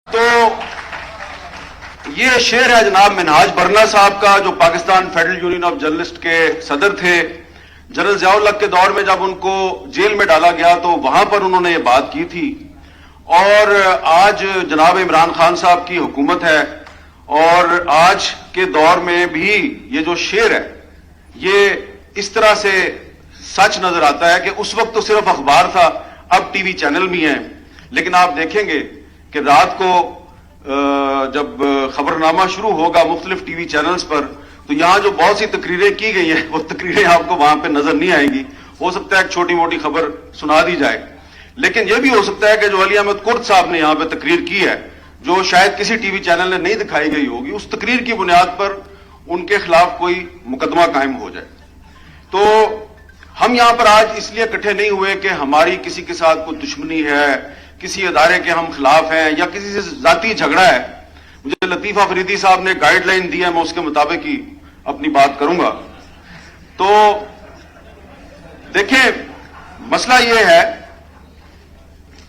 تو یہ شعر ہے جناب منہاج برنا صاحب کا، جو Pakistan federal union of journalist کے صدر تھے۔ جنرل ضیاء الحق کے دور میں جب ان کو جیل میں ڈالا گیا تو وہاں پر انہوں نے یہ بات کی تھی، اور آج جناب عمران خان صاحب کی حکومت ہے، اور آج کے دور میں بھی یہ جو شعر ہے یہ اس طرح سے سچ نظر آتا ہے کہ اس وقت تو صرف اخبار تھا، اب ٹی وی چینل بھی ہیں، لیکن آپ دیکھیں گے کہ رات کو جب خبرنامہ شروع ہوگا مختلف ٹی وی چینلز پر، تو یہاں جو بہت سی تقریریں کی گئی ہیں وہ تقریریں آپ کو وہاں پہ نظر نہیں آئیں گی۔ ہو سکتا ہے ایک چھوٹی موٹی خبر سنا دی جائے، لیکن یہ بھی ہو سکتا ہے کہ جو علی احمد کرد صاحب نے یہاں پہ تقریر کی ہے، جو شاید کسی ٹی وی چینل نے نہیں دکھائی گئی ہوگی، اس تقریر کی بنیاد پر ان کے خلاف کوئی مقدمہ قائم ہو جائے۔ تو ہم یہاں پر آج اس لیے اکٹھے نہیں ہوئے کہ ہماری کسی کے ساتھ کوئی دشمنی ہے، کسی ادارے کے ہم خلاف ہیں، یا کسی سے ذاتی جھگڑا ہے۔ مجھے لطیف افریدی صاحب نے گائیڈ لائن دی ہے، میں اس کے مطابق ہی اپنی بات کروں گا۔ تو دیکھیں، مسئلہ یہ ہے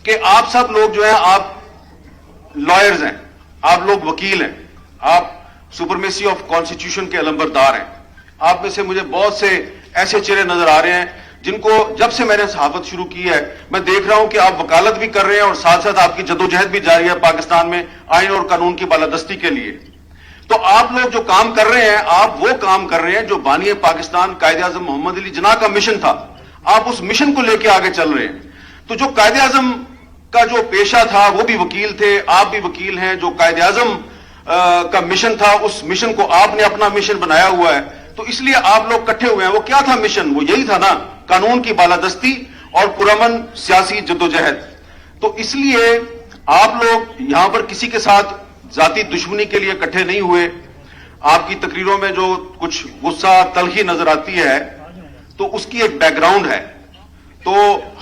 کہ آپ سب لوگ جو ہیں، آپ لائرز ہیں، آپ لوگ وکیل ہیں، آپ سپرمیسی آف کانسٹیٹیوشن کے علمبردار ہیں۔ آپ میں سے مجھے بہت سے ایسے چہرے نظر آ رہے ہیں جن کو جب سے میں نے صحافت شروع کی ہے میں دیکھ رہا ہوں کہ آپ وکالت بھی کر رہے ہیں اور ساتھ ساتھ آپ کی جدوجہد بھی جاری ہے پاکستان میں آئین اور قانون کی بالادستی کے لیے۔ تو آپ لوگ جو کام کر رہے ہیں، آپ وہ کام کر رہے ہیں جو بانی پاکستان قائد اعظم محمد علی جناح کا مشن تھا۔ آپ اس مشن کو لے کے آگے چل رہے ہیں۔ تو جو قائد اعظم کا جو پیشہ تھا وہ بھی وکیل تھے، آپ بھی وکیل ہیں، جو قائد اعظم کا مشن تھا اس مشن کو آپ نے اپنا مشن بنایا ہوا ہے، تو اس لیے آپ لوگ اکٹھے ہوئے ہیں۔ وہ کیا تھا مشن؟ وہ یہی تھا نا، قانون کی بالادستی اور پرامن سیاسی جدوجہد۔ تو اس لیے آپ لوگ یہاں پر کسی کے ساتھ ذاتی دشمنی کے لیے اکٹھے نہیں ہوئے۔ آپ کی تقریروں میں جو کچھ غصہ تلخی نظر آتی ہے تو اس کی ایک بیک گراؤنڈ ہے۔ تو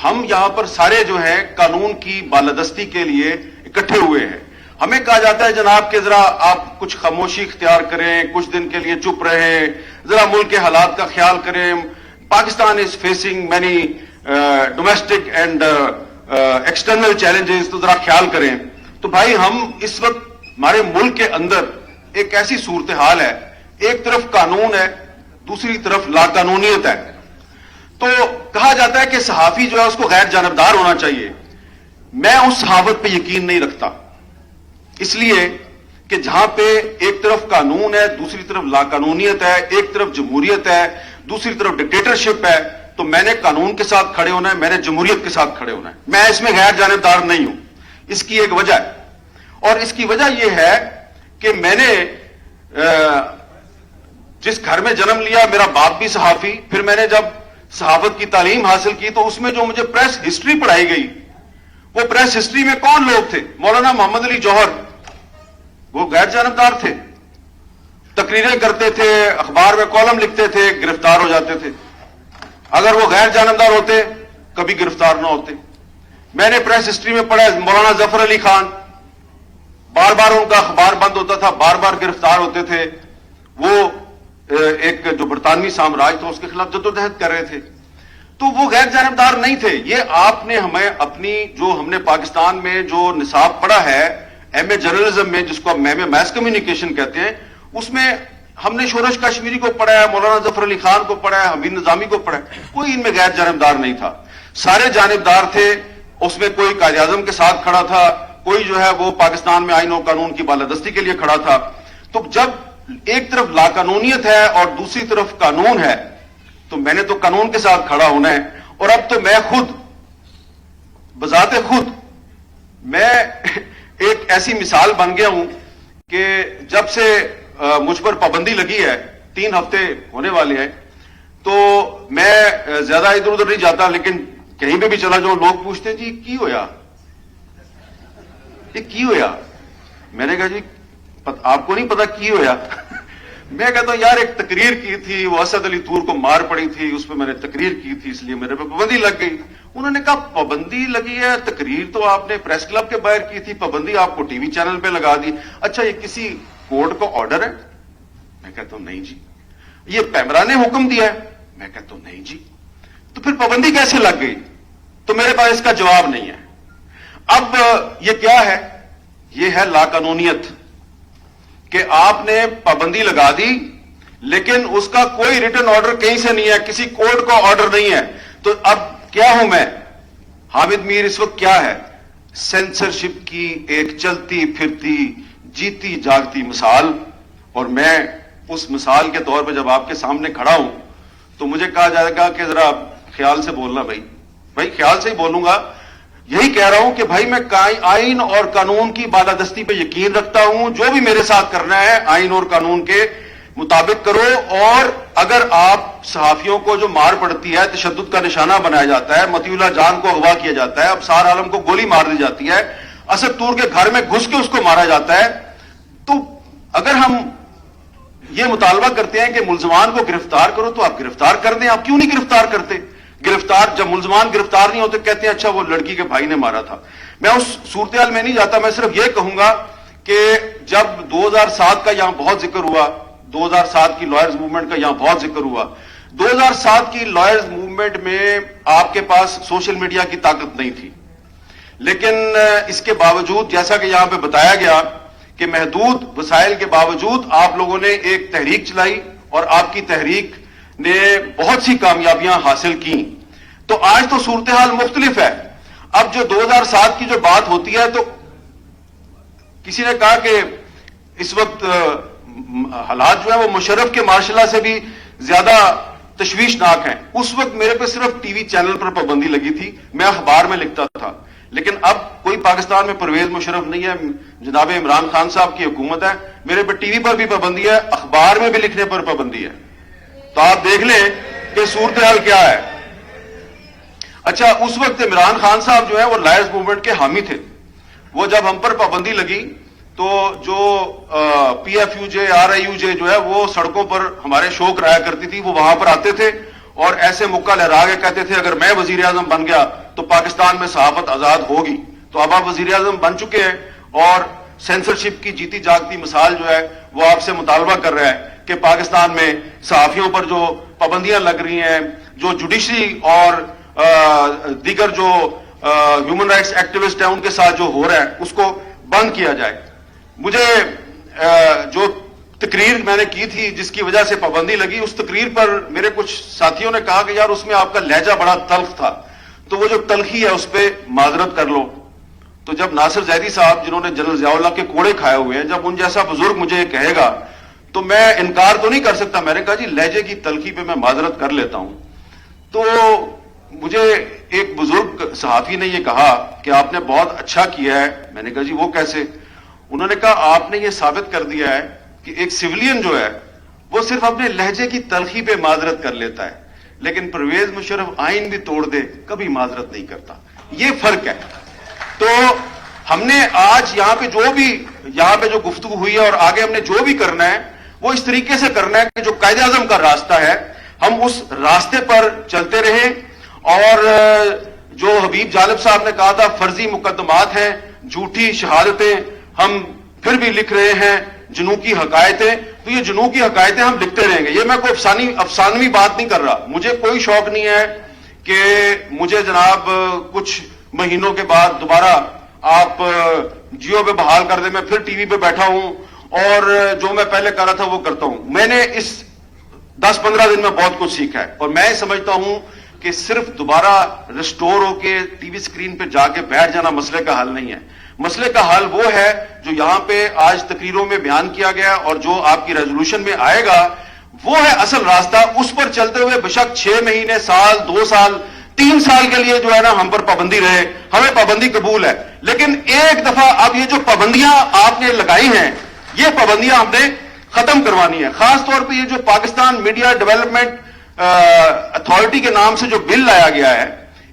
ہم یہاں پر سارے جو ہیں قانون کی بالادستی کے لیے اکٹھے ہوئے ہیں۔ ہمیں کہا جاتا ہے جناب کہ ذرا آپ کچھ خاموشی اختیار کریں، کچھ دن کے لیے چپ رہیں، ذرا ملک کے حالات کا خیال کریں۔ Pakistan is facing many domestic and external challenges, تو ذرا خیال کریں۔ تو بھائی، ہم اس وقت ہمارے ملک کے اندر ایک ایسی صورتحال ہے، ایک طرف قانون ہے، دوسری طرف لا قانونیت ہے۔ تو کہا جاتا ہے کہ صحافی جو ہے اس کو غیر جانبدار ہونا چاہیے۔ میں اس صحافت پہ یقین نہیں رکھتا، اس لیے کہ جہاں پہ ایک طرف قانون ہے، دوسری طرف لا قانونیت ہے، ایک طرف جمہوریت ہے، دوسری طرف ڈکٹیٹرشپ ہے، تو میں نے قانون کے ساتھ کھڑے ہونا ہے، میں نے جمہوریت کے ساتھ کھڑے ہونا ہے۔ میں اس میں غیر جانبدار نہیں ہوں۔ اس کی ایک وجہ ہے، اور اس کی وجہ یہ ہے کہ میں نے جس گھر میں جنم لیا، میرا باپ بھی صحافی، پھر میں نے جب صحافت کی تعلیم حاصل کی تو اس میں جو مجھے پریس ہسٹری پڑھائی گئی، وہ پریس ہسٹری میں کون لوگ تھے؟ مولانا محمد علی جوہر، وہ غیر جانبدار تھے، تقریریں کرتے تھے، اخبار میں کالم لکھتے تھے، گرفتار ہو جاتے تھے۔ اگر وہ غیر جانبدار ہوتے کبھی گرفتار نہ ہوتے۔ میں نے پریس ہسٹری میں پڑھا مولانا ظفر علی خان، بار بار ان کا اخبار بند ہوتا تھا، بار بار گرفتار ہوتے تھے۔ وہ ایک جو برطانوی سامراج تھا اس کے خلاف جدوجہد کر رہے تھے، تو وہ غیر جانبدار نہیں تھے۔ یہ آپ نے ہمیں اپنی جو ہم نے پاکستان میں جو نصاب پڑھا ہے ایم اے جرنلزم میں، جس کو ہم ایم اے میس کمیونیکیشن کہتے ہیں، اس میں ہم نے شورش کشمیری کو پڑھا ہے، مولانا ظفر علی خان کو پڑھا ہے، حمید نظامی کو پڑھا ہے۔ کوئی ان میں غیر جانبدار نہیں تھا، سارے جانبدار تھے۔ اس میں کوئی قائد اعظم کے ساتھ کھڑا تھا، کوئی جو ہے وہ پاکستان میں آئین و قانون کی بالادستی کے لیے کھڑا تھا۔ تو جب ایک طرف لا قانونیت ہے اور دوسری طرف قانون ہے، تو میں نے تو قانون کے ساتھ کھڑا ہونا ہے۔ اور اب تو میں خود بذات خود میں ایک ایسی مثال بن گیا ہوں کہ جب سے مجھ پر پابندی لگی ہے، 3 ہفتے ہونے والے ہیں، تو میں زیادہ ادھر ادھر نہیں جاتا، لیکن کہیں پہ بھی چلا جاؤں لوگ پوچھتے ہیں جی کی ہویا، یہ کی ہویا؟ میں نے کہا جی آپ کو نہیں پتا کی ہویا؟ میں کہتا ہوں یار ایک تقریر کی تھی، وہ اسد علی طور کو مار پڑی تھی، اس پہ میں نے تقریر کی تھی، اس لیے میرے پہ پابندی لگ گئی۔ انہوں نے کہا پابندی لگی ہے، تقریر تو آپ نے پریس کلب کے باہر کی تھی، پابندی آپ کو ٹی وی چینل پہ لگا دی، اچھا یہ کسی کورٹ کا آرڈر ہے؟ میں کہتا ہوں نہیں جی۔ یہ پیمرا نے حکم دیا ہے؟ میں کہتا ہوں نہیں جی۔ تو پھر پابندی کیسے لگ گئی؟ تو میرے پاس اس کا جواب نہیں ہے۔ اب یہ کیا ہے یہ ہے لاقانونیت کہ آپ نے پابندی لگا دی لیکن اس کا کوئی ریٹن آرڈر کہیں سے نہیں ہے, کسی کورٹ کا آرڈر نہیں ہے. تو اب کیا ہوں میں, حامد میر اس وقت کیا ہے؟ سینسرشپ کی ایک چلتی پھرتی جیتی جاگتی مثال. اور میں اس مثال کے طور پہ جب آپ کے سامنے کھڑا ہوں تو مجھے کہا جائے گا کہ ذرا خیال سے بولنا. بھائی خیال سے ہی بولوں گا. یہی کہہ رہا ہوں کہ بھائی میں آئین اور قانون کی بالادستی پہ یقین رکھتا ہوں. جو بھی میرے ساتھ کرنا ہے آئین اور قانون کے مطابق کرو. اور اگر آپ صحافیوں کو جو مار پڑتی ہے, تشدد کا نشانہ بنایا جاتا ہے, مطیع اللہ جان کو اغوا کیا جاتا ہے, ابصار عالم کو گولی مار دی جاتی ہے, اسد طور کے گھر میں گھس کے اس کو مارا جاتا ہے, تو اگر ہم یہ مطالبہ کرتے ہیں کہ ملزمان کو گرفتار کرو تو آپ گرفتار کر دیں. آپ کیوں نہیں گرفتار کرتے؟ جب ملزمان گرفتار نہیں ہوتے کہتے ہیں اچھا وہ لڑکی کے بھائی نے مارا تھا. میں اس صورتحال میں نہیں جاتا. میں صرف یہ کہوں گا کہ جب 2007 کا یہاں بہت ذکر ہوا, 2007 کی لائرز موومنٹ کا یہاں بہت ذکر ہوا. 2007 کی لائرز موومنٹ میں آپ کے پاس سوشل میڈیا کی طاقت نہیں تھی, لیکن اس کے باوجود جیسا کہ یہاں پہ بتایا گیا کہ محدود وسائل کے باوجود آپ لوگوں نے ایک تحریک چلائی اور آپ کی تحریک نے بہت سی کامیابیاں حاصل کی. تو آج تو صورتحال مختلف ہے. اب جو 2007 کی جو بات ہوتی ہے تو کسی نے کہا کہ اس وقت حالات جو ہیں وہ مشرف کے ماشاء اللہ سے بھی زیادہ تشویشناک ہیں. اس وقت میرے پہ صرف ٹی وی چینل پر پابندی لگی تھی, میں اخبار میں لکھتا تھا. لیکن اب کوئی پاکستان میں پرویز مشرف نہیں ہے, جناب عمران خان صاحب کی حکومت ہے. میرے پہ ٹی وی پر بھی پابندی ہے, اخبار میں بھی لکھنے پر پابندی ہے. تو آپ دیکھ لیں کہ صورتحال کیا ہے. اچھا, اس وقت عمران خان صاحب جو ہے وہ لائرز موومنٹ کے حامی تھے. وہ جب ہم پر پابندی لگی تو جو P F U J, R I U J جو ہے وہ سڑکوں پر ہمارے شو کرایا کرتی تھی, وہ وہاں پر آتے تھے اور ایسے مکہ لہرا کے کہتے تھے اگر میں وزیر اعظم بن گیا تو پاکستان میں صحافت آزاد ہوگی. تو اب آپ وزیر اعظم بن چکے ہیں اور سینسرشپ کی جیتی جاگتی مثال جو ہے وہ آپ سے مطالبہ کر رہا ہے کہ پاکستان میں صحافیوں پر جو پابندیاں لگ رہی ہیں, جو جوڈیشری اور دیگر جو ہیومن رائٹس ایکٹیوسٹ ہیں ان کے ساتھ جو ہو رہا ہے اس کو بند کیا جائے. مجھے جو تقریر میں نے کی تھی جس کی وجہ سے پابندی لگی, اس تقریر پر میرے کچھ ساتھیوں نے کہا کہ یار اس میں آپ کا لہجہ بڑا تلخ تھا, تو وہ جو تلخی ہے اس پہ معذرت کر لو. تو جب ناصر زیدی صاحب جنہوں نے جنرل ضیاء اللہ کے کوڑے کھائے ہوئے ہیں, جب ان جیسا بزرگ مجھے یہ کہے گا تو میں انکار تو نہیں کر سکتا. میں نے کہا جی لہجے کی تلخی پہ میں معذرت کر لیتا ہوں. تو مجھے ایک بزرگ صحافی نے یہ کہا کہ آپ نے بہت اچھا کیا ہے. میں نے کہا جی وہ کیسے؟ انہوں نے کہا آپ نے یہ ثابت کر دیا ہے کہ ایک سویلین جو ہے وہ صرف اپنے لہجے کی تلخی پہ معذرت کر لیتا ہے, لیکن پرویز مشرف آئین بھی توڑ دے کبھی معذرت نہیں کرتا. یہ فرق ہے. تو ہم نے آج یہاں پہ جو گفتگو ہوئی ہے اور آگے ہم نے جو بھی کرنا ہے وہ اس طریقے سے کرنا ہے کہ جو قائد اعظم کا راستہ ہے ہم اس راستے پر چلتے رہیں. اور جو حبیب جالب صاحب نے کہا تھا فرضی مقدمات ہیں, جھوٹی شہادتیں, ہم پھر بھی لکھ رہے ہیں جنوں کی حقائقیں. تو یہ جنوں کی حقائقیں ہم لکھتے رہیں گے. یہ میں کوئی افسانوی بات نہیں کر رہا. مجھے کوئی شوق نہیں ہے کہ مجھے جناب کچھ مہینوں کے بعد دوبارہ آپ جیو پہ بحال کر دیں, میں پھر ٹی وی پہ بیٹھا ہوں اور جو میں پہلے کر رہا تھا وہ کرتا ہوں. میں نے اس 10-15 دن میں بہت کچھ سیکھا ہے اور میں سمجھتا ہوں کہ صرف دوبارہ ریسٹور ہو کے ٹی وی سکرین پہ جا کے بیٹھ جانا مسئلے کا حل نہیں ہے. مسئلے کا حل وہ ہے جو یہاں پہ آج تقریروں میں بیان کیا گیا اور جو آپ کی ریزولوشن میں آئے گا وہ ہے اصل راستہ. اس پر چلتے ہوئے بشک 6 مہینے, سال, 2 سال, 3 سال کے لیے جو ہے نا ہم پر پابندی رہے, ہمیں پابندی قبول ہے. لیکن ایک دفعہ اب یہ جو پابندیاں آپ نے لگائی ہیں یہ پابندیاں ہم نے ختم کروانی ہے. خاص طور پہ یہ جو پاکستان میڈیا ڈیولپمنٹ اتھارٹی کے نام سے جو بل لایا گیا ہے,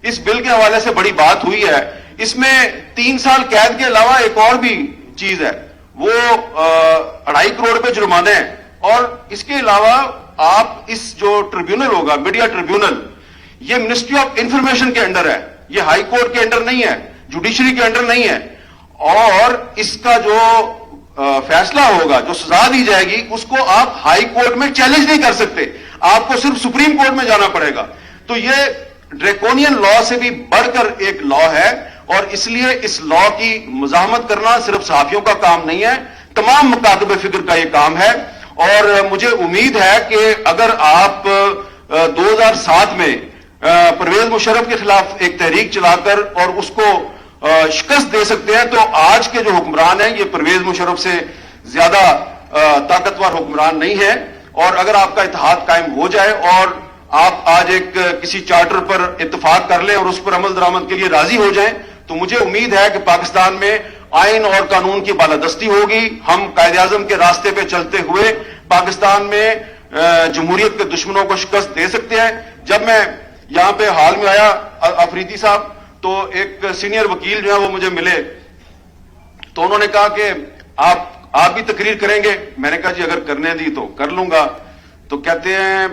اس بل کے حوالے سے بڑی بات ہوئی ہے. اس میں 3 سال قید کے علاوہ ایک اور بھی چیز ہے, وہ 2.5 کروڑ روپے جرمانے ہیں. اور اس کے علاوہ آپ اس جو ٹریبیونل ہوگا, میڈیا ٹریبیونل, یہ منسٹری آف انفارمیشن کے انڈر ہے, یہ ہائی کورٹ کے انڈر نہیں ہے, جوڈیشری کے انڈر نہیں ہے. اور اس کا جو فیصلہ ہوگا, جو سزا دی جائے گی, اس کو آپ ہائی کورٹ میں چیلنج نہیں کر سکتے, آپ کو صرف سپریم کورٹ میں جانا پڑے گا. تو یہ ڈریکونین لا سے بھی بڑھ کر ایک لا ہے اور اس لیے اس لا کی مزاحمت کرنا صرف صحافیوں کا کام نہیں ہے، تمام مکاتب فکر کا یہ کام ہے. اور مجھے امید ہے کہ اگر آپ 2007 میں پرویز مشرف کے خلاف ایک تحریک چلا کر اور اس کو شکست دے سکتے ہیں تو آج کے جو حکمران ہیں یہ پرویز مشرف سے زیادہ طاقتور حکمران نہیں ہے. اور اگر آپ کا اتحاد قائم ہو جائے اور آپ آج ایک کسی چارٹر پر اتفاق کر لیں اور اس پر عمل درآمد کے لیے راضی ہو جائیں تو مجھے امید ہے کہ پاکستان میں آئین اور قانون کی بالادستی ہوگی. ہم قائد اعظم کے راستے پہ چلتے ہوئے پاکستان میں جمہوریت کے دشمنوں کو شکست دے سکتے ہیں. جب میں یہاں پہ حال میں آیا افریدی صاحب تو ایک سینئر وکیل جو ہے وہ مجھے ملے تو انہوں نے کہا کہ آپ بھی تقریر کریں گے. میں نے کہا جی اگر کرنے دی تو کر لوں گا. تو کہتے ہیں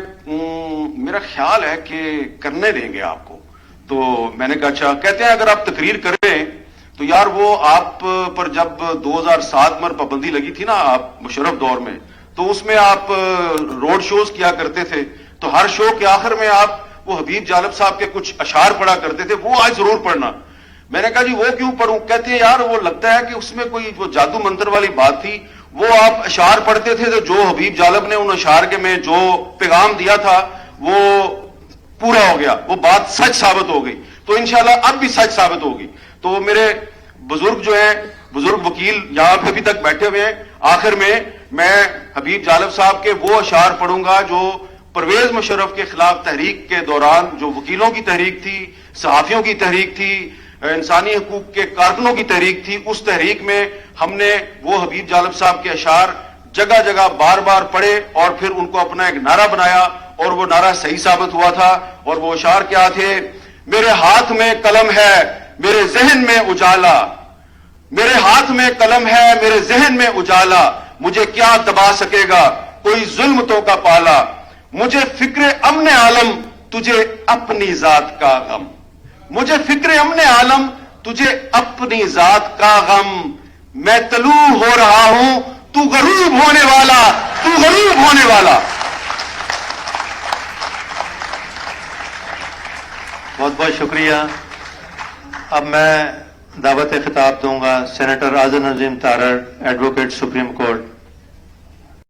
میرا خیال ہے کہ کرنے دیں گے آپ کو. تو میں نے کہا اچھا. کہتے ہیں اگر آپ تقریر کریں تو یار وہ آپ پر جب 2007 میں پابندی لگی تھی نا آپ مشرف دور میں تو اس میں آپ روڈ شوز کیا کرتے تھے تو ہر شو کے آخر میں آپ وہ حبیب جالب صاحب کے کچھ اشعار پڑھا کرتے تھے، وہ آج ضرور پڑھنا. میں نے کہا جی وہ کیوں پڑھوں؟ کہتے ہیں یار وہ لگتا ہے کہ اس میں کوئی وہ جادو منتر والی بات تھی، وہ آپ اشعار پڑھتے تھے تو جو حبیب جالب نے ان اشعار کے میں جو پیغام دیا تھا وہ پورا ہو گیا، وہ بات سچ ثابت ہو گئی. تو انشاءاللہ اب بھی سچ ثابت ہوگی. تو میرے بزرگ جو ہیں بزرگ وکیل یہاں پہ ابھی تک بیٹھے ہوئے ہیں، آخر میں حبیب جالب صاحب کے وہ اشعار پڑھوں گا جو پرویز مشرف کے خلاف تحریک کے دوران جو وکیلوں کی تحریک تھی، صحافیوں کی تحریک تھی، انسانی حقوق کے کارکنوں کی تحریک تھی. اس تحریک میں ہم نے وہ حبیب جالب صاحب کے اشعار جگہ جگہ بار بار پڑھے اور پھر ان کو اپنا ایک نعرہ بنایا اور وہ نعرہ صحیح ثابت ہوا تھا. اور وہ اشعار کیا تھے؟ میرے ہاتھ میں قلم ہے میرے ذہن میں اجالا، میرے ہاتھ میں قلم ہے میرے ذہن میں اجالا، مجھے کیا دبا سکے گا کوئی ظلمتوں کا پالا، مجھے فکر امن عالم تجھے اپنی ذات کا غم، مجھے فکر امن عالم تجھے اپنی ذات کا غم، میں طلوع ہو رہا ہوں تو غروب ہونے والا، تو غروب ہونے والا. بہت بہت شکریہ. اب میں دعوت خطاب دوں گا سینیٹر اعظم نظیم تارڑ، ایڈوکیٹ سپریم کورٹ.